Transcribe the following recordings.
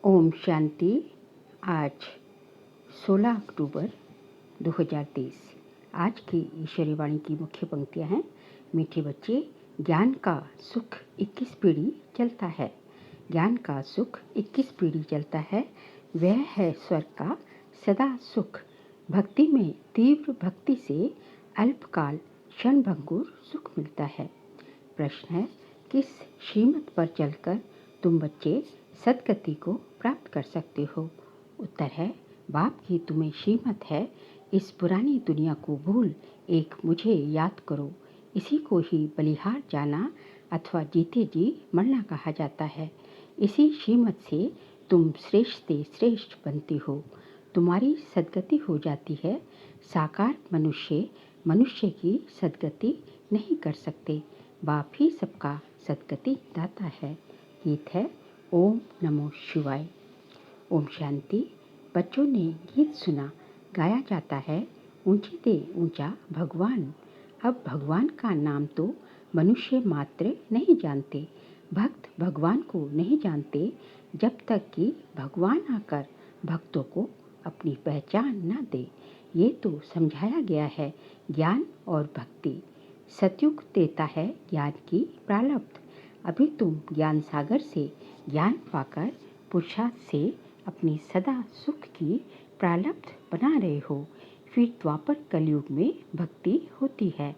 ओम शांति। आज 16 अक्टूबर 2023। आज की ईश्वरी वाणी की मुख्य पंक्तियां हैं। मीठे बच्चे, ज्ञान का सुख 21 पीढ़ी चलता है। ज्ञान का सुख 21 पीढ़ी चलता है। वह है स्वर्ग का सदा सुख। भक्ति में तीव्र भक्ति से अल्पकाल क्षणभंगुर सुख मिलता है। प्रश्न है, किस श्रीमत पर चलकर तुम बच्चे सदगति को प्राप्त कर सकते हो? उत्तर है, बाप की तुम्हें श्रीमत है, इस पुरानी दुनिया को भूल एक मुझे याद करो। इसी को ही बलिहार जाना अथवा जीते जी मरना कहा जाता है। इसी श्रीमत से तुम श्रेष्ठ से श्रेष्ठ बनते हो। तुम्हारी सदगति हो जाती है। साकार मनुष्य की सदगति नहीं कर सकते। बाप ही सबका सदगति दाता है। गीत है ओम नमो शिवाय। ओम शांति। बच्चों ने गीत सुना, गाया जाता है ऊंचे ते ऊंचा भगवान। अब भगवान का नाम तो मनुष्य मात्र नहीं जानते। भक्त भगवान को नहीं जानते जब तक कि भगवान आकर भक्तों को अपनी पहचान न दे। ये तो समझाया गया है। ज्ञान और भक्ति सतयुग देता है ज्ञान की प्रारब्ध। अभी तुम ज्ञान सागर से ज्ञान पाकर पुरुषार्थ से अपनी सदा सुख की प्रारब्ध बना रहे हो। फिर द्वापर कलयुग में भक्ति होती है।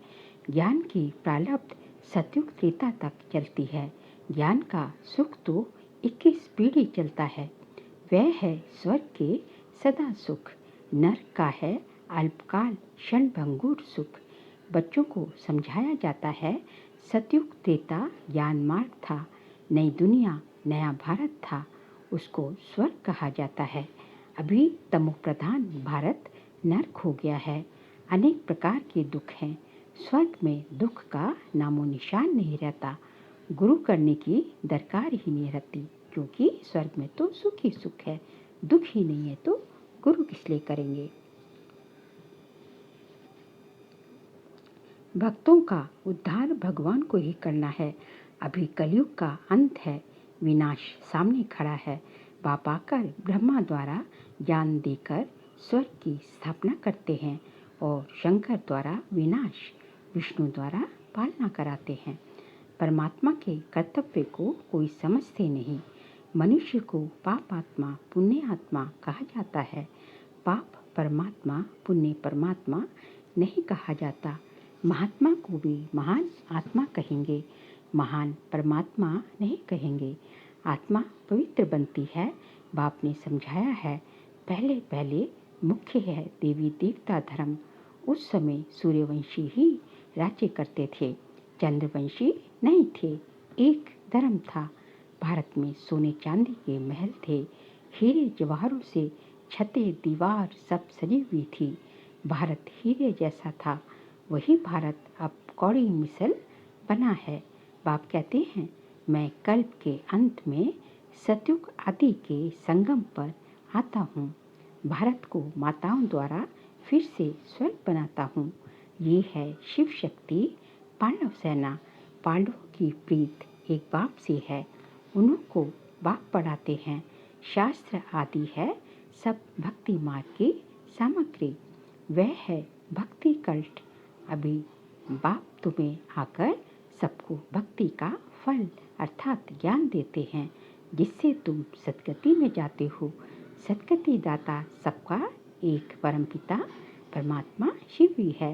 ज्ञान की प्रारब्ध सतयुग त्रेता तक चलती है। ज्ञान का सुख तो 21 पीढ़ी चलता है। वह है स्वर्ग के सदा सुख। नरक का है अल्पकाल क्षणभंगुर सुख। बच्चों को समझाया जाता है सतयुग त्रेता ज्ञान मार्ग था। नई दुनिया नया भारत था, उसको स्वर्ग कहा जाता है। अभी तमो प्रधान भारत नरक हो गया है। अनेक प्रकार के दुख हैं। स्वर्ग में दुख का नामो निशान नहीं रहता। गुरु करने की दरकार ही नहीं रहती, क्योंकि स्वर्ग में तो सुख ही सुख है। दुख ही नहीं है तो गुरु किस लिए करेंगे। भक्तों का उद्धार भगवान को ही करना है। अभी कलयुग का अंत है, विनाश सामने खड़ा है। बाप आकर ब्रह्मा द्वारा ज्ञान देकर स्वर्ग की स्थापना करते हैं और शंकर द्वारा विनाश, विष्णु द्वारा पालना कराते हैं। परमात्मा के कर्तव्य को कोई समझते नहीं। मनुष्य को पाप आत्मा पुण्य आत्मा कहा जाता है। पाप परमात्मा पुण्य परमात्मा नहीं कहा जाता। महात्मा को भी महान आत्मा कहेंगे, महान परमात्मा नहीं कहेंगे। आत्मा पवित्र बनती है। बाप ने समझाया है, पहले पहले मुख्य है देवी देवता धर्म। उस समय सूर्यवंशी ही राज्य करते थे, चंद्रवंशी नहीं थे। एक धर्म था। भारत में सोने चांदी के महल थे। हीरे जवाहरों से छतें दीवार सब सजी हुई थी। भारत हीरे जैसा था। वही भारत अब कौड़ी मिसल बना है। बाप कहते हैं, मैं कल्प के अंत में सतयुग आदि के संगम पर आता हूँ। भारत को माताओं द्वारा फिर से स्वर्ग बनाता हूँ। ये है शिव शक्ति पांडव सेना। पांडवों की प्रीत एक बाप से है। उन्हों को बाप पढ़ाते हैं। शास्त्र आदि है सब भक्ति मार्ग की सामग्री। वह है भक्ति कल्ट। अभी बाप तुम्हें आकर सबको भक्ति का फल अर्थात ज्ञान देते हैं, जिससे तुम सदगति में जाते हो। सदगति दाता सबका एक परमपिता परमात्मा शिव ही है।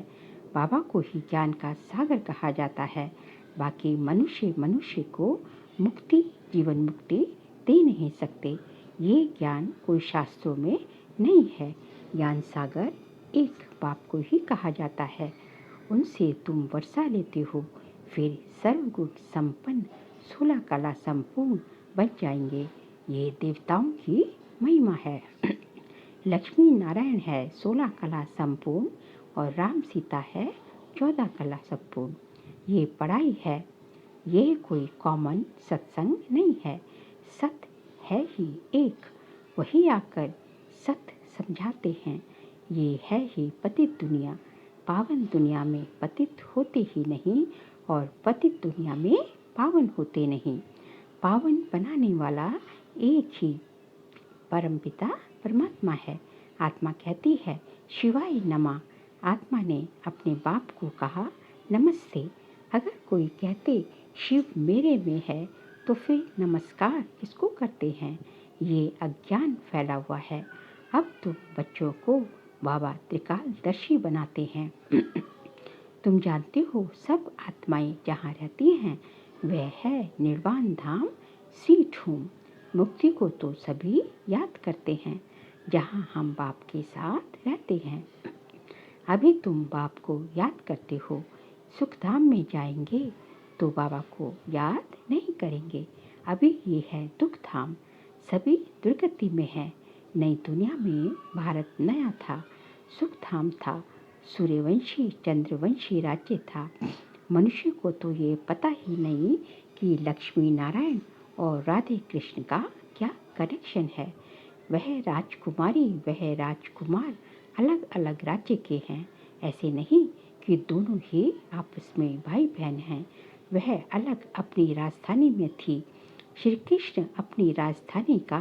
बाबा को ही ज्ञान का सागर कहा जाता है। बाकी मनुष्य को मुक्ति जीवन मुक्ति दे नहीं सकते। ये ज्ञान कोई शास्त्रों में नहीं है। ज्ञान सागर एक बाप को ही कहा जाता है। उनसे तुम वर्षा लेते हो, फिर सर्वगुण संपन्न 16 कला संपूर्ण बन जाएंगे। ये देवताओं की महिमा है। लक्ष्मी नारायण है 16 कला संपूर्ण और राम सीता है 14 कला संपूर्ण। ये पढ़ाई है। ये कोई कॉमन सत्संग नहीं है। सत है ही एक। वही आकर सत समझाते हैं। ये है ही पतित दुनिया। पावन दुनिया में पतित होते ही नहीं और पतित दुनिया में पावन होते नहीं। पावन बनाने वाला एक ही परमपिता परमात्मा है। आत्मा कहती है शिवाय नमः। आत्मा ने अपने बाप को कहा नमस्ते। अगर कोई कहते शिव मेरे में है तो फिर नमस्कार किसको करते हैं? ये अज्ञान फैला हुआ है। अब तो बच्चों को बाबा त्रिकालदर्शी बनाते हैं। तुम जानते हो सब आत्माएं जहाँ रहती हैं वह है निर्वाण धाम, स्वीट होम। मुक्ति को तो सभी याद करते हैं जहाँ हम बाप के साथ रहते हैं। अभी तुम बाप को याद करते हो, सुखधाम में जाएंगे तो बाबा को याद नहीं करेंगे। अभी ये है दुख धाम, सभी दुर्गति में है। नई दुनिया में भारत नया था, सुख धाम था, सूर्यवंशी चंद्रवंशी राज्य था। मनुष्य को तो ये पता ही नहीं कि लक्ष्मी नारायण और राधे कृष्ण का क्या कनेक्शन है। वह राजकुमारी वह राजकुमार अलग अलग राज्य के हैं। ऐसे नहीं कि दोनों ही आपस में भाई बहन हैं। वह अलग अपनी राजधानी में थी। श्री कृष्ण अपनी राजधानी का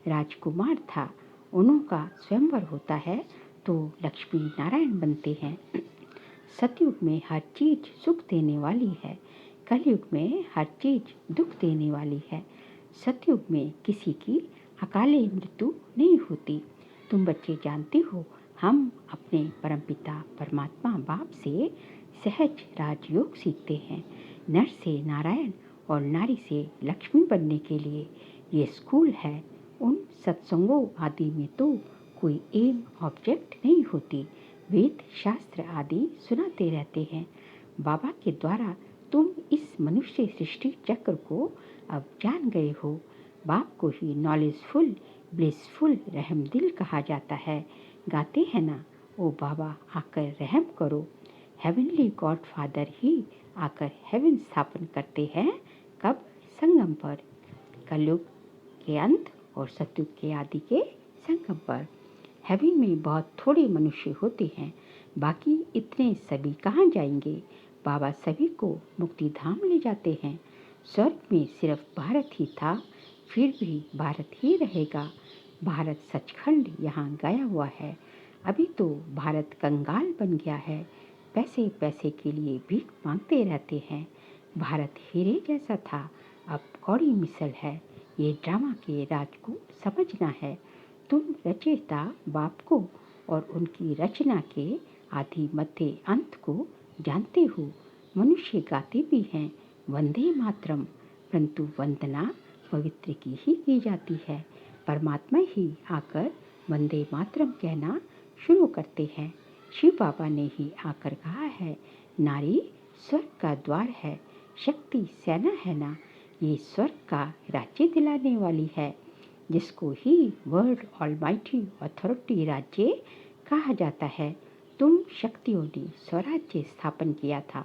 राजकुमार था। उन्हों का स्वयंवर होता है तो लक्ष्मी नारायण बनते हैं। सतयुग में हर चीज सुख देने वाली है, कलयुग में हर चीज दुख देने वाली है। सतयुग में किसी की अकाले मृत्यु नहीं होती। तुम बच्चे जानते हो हम अपने परमपिता परमात्मा बाप से सहज राजयोग सीखते हैं। नर से नारायण और नारी से लक्ष्मी बनने के लिए ये स्कूल है। उन सत्संगों आदि में तो कोई एम ऑब्जेक्ट नहीं होती। वेद शास्त्र आदि सुनाते रहते हैं। बाबा के द्वारा तुम इस मनुष्य सृष्टि चक्र को अब जान गए हो। बाप को ही नॉलेजफुल ब्लिसफुल रहमदिल कहा जाता है। गाते हैं ना, ओ बाबा आकर रहम करो। हेवनली गॉड फादर ही आकर हेवन स्थापन करते हैं। कब? संगम पर, कलयुग के अंत और सतयुग के आदि के संगम पर। हेवन में बहुत थोड़े मनुष्य होते हैं, बाकी इतने सभी कहाँ जाएंगे? बाबा सभी को मुक्ति धाम ले जाते हैं। स्वर्ग में सिर्फ भारत ही था, फिर भी भारत ही रहेगा। भारत सचखंड यहाँ गया हुआ है। अभी तो भारत कंगाल बन गया है, पैसे पैसे के लिए भीख मांगते रहते हैं। भारत हीरे जैसा था, अब कौड़ी मिसल है। ये ड्रामा के राज को समझना है। तुम रचयिता बाप को और उनकी रचना के आदि मध्य अंत को जानते हो। मनुष्य गाते भी हैं वंदे मातरम, परंतु वंदना पवित्र की ही की जाती है। परमात्मा ही आकर वंदे मातरम कहना शुरू करते हैं। शिव बाबा ने ही आकर कहा है नारी स्वर्ग का द्वार है, शक्ति सेना है ना, ये स्वर्ग का राज्य दिलाने वाली है, जिसको ही वर्ल्ड ऑलमाइटी अथॉरिटी राज्य कहा जाता है। तुम शक्तियों ने स्वराज्य स्थापन किया था,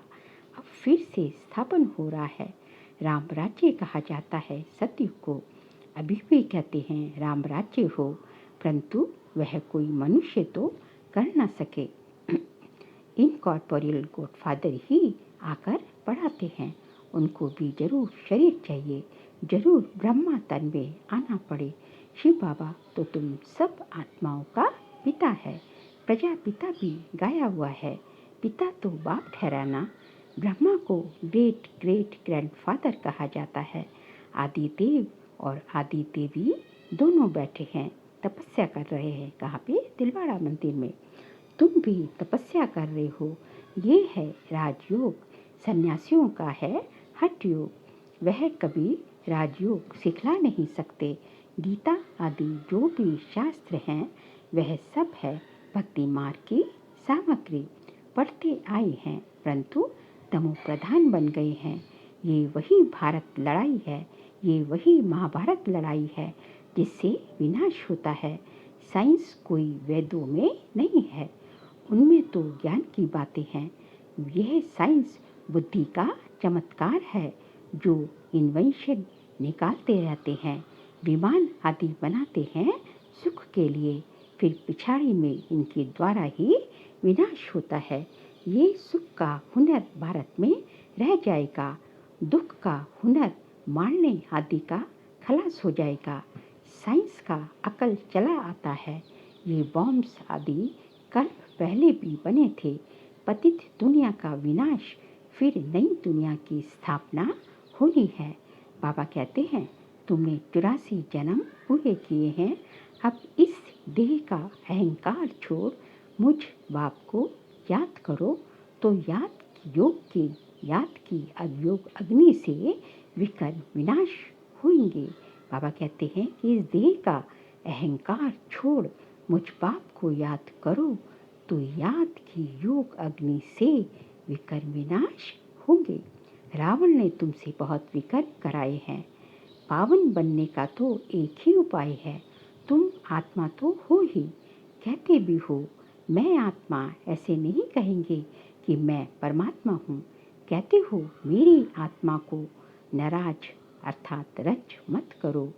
अब फिर से स्थापन हो रहा है। राम राज्य कहा जाता है सतयुग को। अभी भी कहते हैं राम राज्य हो, परंतु वह कोई मनुष्य तो कर ना सके। इनकॉर्पोरियल गॉडफादर ही आकर पढ़ाते हैं। उनको भी जरूर शरीर चाहिए, जरूर ब्रह्मा तन में आना पड़े। शिव बाबा तो तुम सब आत्माओं का पिता है। प्रजापिता भी गाया हुआ है। पिता तो बाप ठहराना। ब्रह्मा को ग्रेट ग्रेट ग्रैंडफादर कहा जाता है। आदि देव और आदि देवी दोनों बैठे हैं, तपस्या कर रहे हैं। कहाँ पे? दिलवाड़ा मंदिर में। तुम भी तपस्या कर रहे हो। ये है राजयोग। सन्यासियों का है हठ योग। वह कभी राजयोग सिखला नहीं सकते। गीता आदि जो भी शास्त्र हैं वह सब है भक्ति मार्ग की सामग्री। पढ़ते आए हैं, परंतु तमो प्रधान बन गए हैं। ये वही भारत लड़ाई है, ये वही महाभारत लड़ाई है जिससे विनाश होता है। साइंस कोई वेदों में नहीं है, उनमें तो ज्ञान की बातें हैं। यह साइंस बुद्धि का चमत्कार है जो इन्वेंशन निकालते रहते हैं। विमान आदि बनाते हैं सुख के लिए, फिर पिछाड़ी में इनके द्वारा ही विनाश होता है। ये सुख का हुनर भारत में रह जाएगा, दुख का हुनर मारने आदि का खलास हो जाएगा। साइंस का अकल चला आता है। ये बॉम्ब्स आदि कल पहले भी बने थे। पतित दुनिया का विनाश, फिर नई दुनिया की स्थापना होनी है। बाबा कहते हैं, तुमने 84 जन्म पूरे किए हैं। अब इस देह का अहंकार छोड़ मुझ बाप को याद करो, तो याद की अवयोग अग्नि से विकर विनाश होंगे। बाबा कहते हैं कि इस देह का अहंकार छोड़ मुझ बाप को याद करो, तो याद की योग अग्नि से विकर विनाश होंगे। रावण ने तुमसे बहुत विकर कराए हैं। पावन बनने का तो एक ही उपाय है। तुम आत्मा तो हो ही, कहते भी हो मैं आत्मा, ऐसे नहीं कहेंगे कि मैं परमात्मा हूँ। कहते हो मेरी आत्मा को नाराज अर्थात रज मत करो।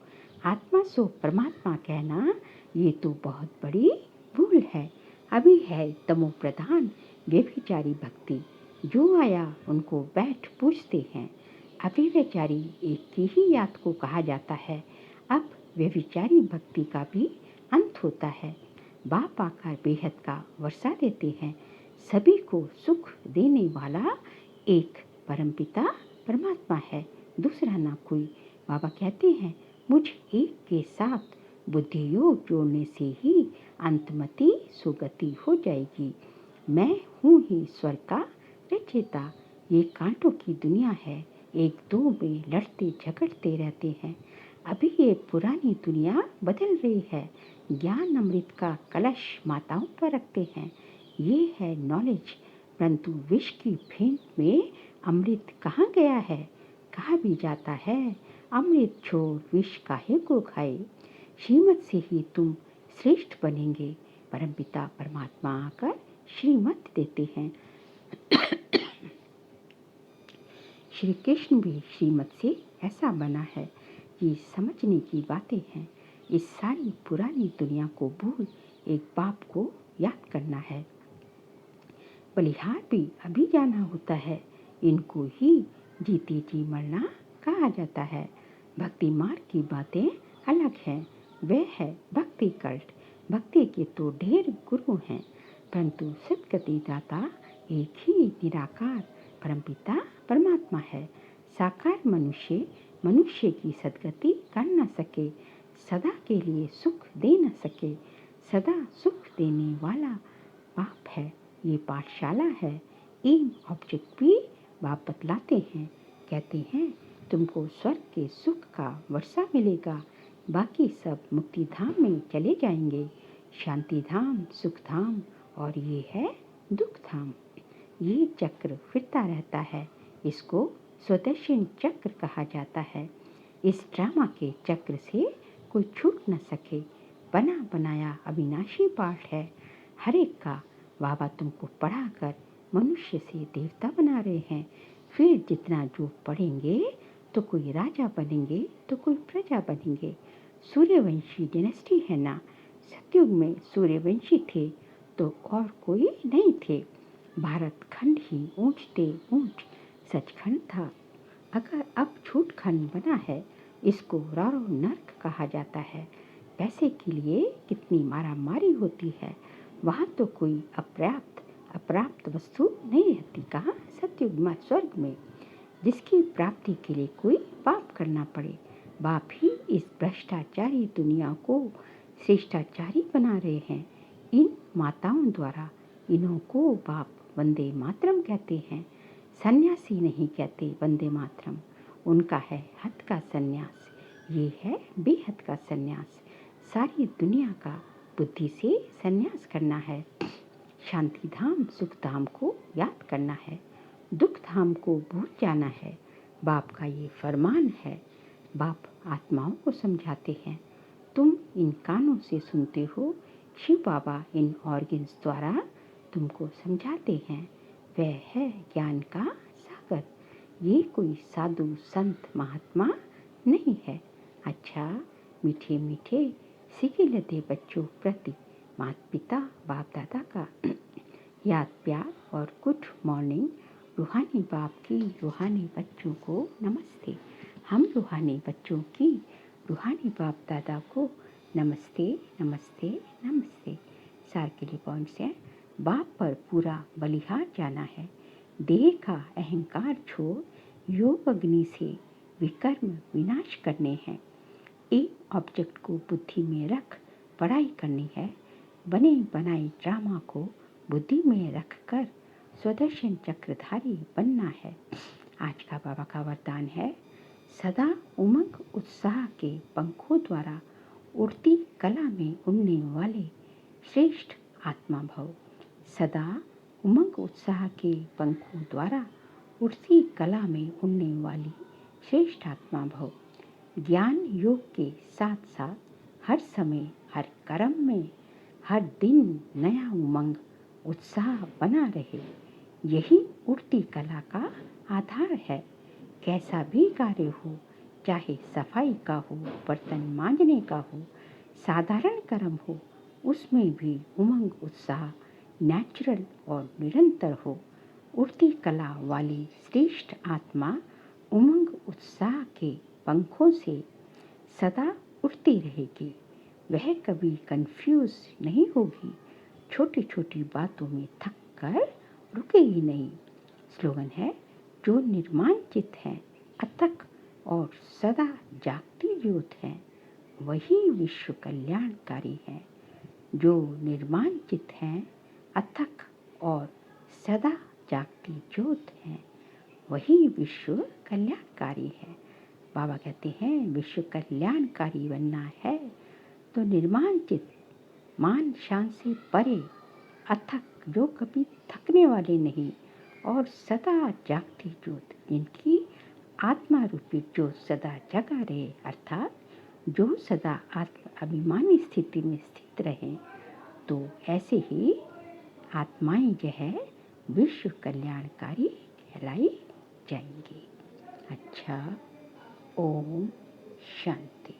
आत्मा सो परमात्मा कहना ये तो बहुत बड़ी भूल है। अभी है तमो प्रधान व्यभिचारी भक्ति। जो आया उनको बैठ पूछते हैं। अव्यभिचारी एक की ही याद को कहा जाता है। अब व्यभिचारी भक्ति का भी अंत होता है। बाप आकर बेहद का वर्षा देते हैं। सभी को सुख देने वाला एक परमपिता परमात्मा है, दूसरा ना कोई। बाबा कहते हैं, मुझ एक के साथ बुद्धि योग जोड़ने से ही अंतमति सुगति हो जाएगी। मैं हूँ ही स्वर्ग का रचयिता। ये कांटों की दुनिया है, एक दो में लड़ते झगड़ते रहते हैं। अभी ये पुरानी दुनिया बदल रही है। ज्ञान अमृत का कलश माताओं पर रखते हैं। ये है नॉलेज, परंतु विष की फेंट में अमृत कहाँ गया है? कहा भी जाता है, अमृत छोड़ विष काहे को खाए। श्रीमत से ही तुम श्रेष्ठ बनेंगे। परमपिता परमात्मा आकर श्रीमत देते हैं। श्री कृष्ण भी श्रीमत से ऐसा बना है। ये समझने की बातें हैं। इस सारी पुरानी दुनिया को भूल एक बाप को याद करना है। बलिहार भी अभी जाना होता है। इनको ही जीते जी मरना कहा जाता है। भक्ति मार्ग की बातें अलग हैं। वह है भक्ति कल्ट। भक्ति के तो ढेर गुरु हैं, परंतु सदगति दाता एक ही निराकार परमपिता परमात्मा है। साकार मनुष्य मनुष्य की सदगति कर न सके, सदा के लिए सुख दे न सके। सदा सुख देने वाला बाप है। ये पाठशाला है। एम ऑब्जेक्ट भी बाप बतलाते हैं। कहते हैं, तुमको स्वर्ग के सुख का वर्षा मिलेगा। बाकी सब मुक्ति धाम में चले जाएंगे। शांति धाम, सुख धाम और ये है दुख धाम। ये चक्र फिरता रहता है। इसको स्वदर्शन चक्र कहा जाता है। इस ड्रामा के चक्र से कोई छूट न सके। बना बनाया अविनाशी पाठ है हर एक का। बाबा तुमको पढ़ाकर मनुष्य से देवता बना रहे हैं। फिर जितना जो पढ़ेंगे तो कोई राजा बनेंगे तो कोई प्रजा बनेंगे। सूर्यवंशी डायनेस्टी है ना। सतयुग में सूर्यवंशी थे तो और कोई नहीं थे। भारत खंड ही ऊंचते ऊंच सचखंड था। अगर अब छूट खंड बना है, इसको रारो नर्क कहा जाता है। पैसे के लिए कितनी मारामारी होती है। वहाँ तो कोई अप्राप्त वस्तु नहीं रहती। कहाँ सतयुग में स्वर्ग में, जिसकी प्राप्ति के लिए कोई पाप करना पड़े। बाप ही इस भ्रष्टाचारी दुनिया को श्रेष्ठाचारी बना रहे हैं। इन माताओं द्वारा इन्हों को बाप वंदे मातरम कहते हैं। सन्यासी नहीं कहते वंदे मातरम। उनका है हद का सन्यास। ये है बेहद का सन्यास। सारी दुनिया का बुद्धि से सन्यास करना है। शांति धाम सुख धाम को याद करना है। दुख धाम को भूल जाना है। बाप का ये फरमान है। बाप आत्माओं को समझाते हैं। तुम इन कानों से सुनते हो। शिव बाबा इन ऑर्गन्स द्वारा तुमको समझाते हैं। वह है ज्ञान का सागर। ये कोई साधु संत महात्मा नहीं है। अच्छा, मीठे मीठे सिकिलते बच्चों प्रति माता पिता बाप दादा का याद प्यार और गुड मॉर्निंग। रूहानी बाप की रूहानी बच्चों को नमस्ते। हम रूहानी बच्चों की रूहानी बाप दादा को नमस्ते नमस्ते नमस्ते। सार के लिए पॉइंट्स हैं। बाप पर पूरा बलिहार जाना है। देह का अहंकार छोड़ योग अग्नि से विकर्म विनाश करने हैं। एक ऑब्जेक्ट को बुद्धि में रख पढ़ाई करनी है। बने बनाए ड्रामा को बुद्धि में रख कर स्वदर्शन चक्रधारी बनना है। आज का बाबा का वरदान है, सदा उमंग उत्साह के पंखों द्वारा उड़ती कला में उड़ने वाले श्रेष्ठ आत्मा भव। सदा उमंग उत्साह के पंखों द्वारा उड़ती कला में उड़ने वाली श्रेष्ठ आत्मा भव। ज्ञान योग के साथ साथ हर समय हर कर्म में हर दिन नया उमंग उत्साह बना रहे, यही उड़ती कला का आधार है। कैसा भी कार्य हो, चाहे सफाई का हो, बर्तन मांजने का हो, साधारण कर्म हो, उसमें भी उमंग उत्साह नेचुरल और निरंतर हो। उड़ती कला वाली श्रेष्ठ आत्मा उमंग उत्साह के पंखों से सदा उड़ती रहेगी। वह कभी कंफ्यूज नहीं होगी, छोटी छोटी बातों में थक कर रुकेगी नहीं। स्लोगन है, जो निर्माण चित्त है, अथक और सदा जागती ज्योत है, वही विश्व कल्याणकारी है। जो निर्माण चित्त है, अथक और सदा जागती ज्योत है, वही विश्व कल्याणकारी है। बाबा कहते हैं, विश्व कल्याणकारी बनना है तो निर्माण चित्त, मान शान से परे, अथक, जो कभी थकने वाले नहीं, और सदा जागती ज्योत, जिनकी आत्मा रूपी ज्योत सदा जगा रहे, अर्थात जो सदा आत्म अभिमानी स्थिति में स्थित रहे, तो ऐसे ही आत्माएं जो है विश्व कल्याणकारी कहलाई जाएंगी। अच्छा, ओम शांति।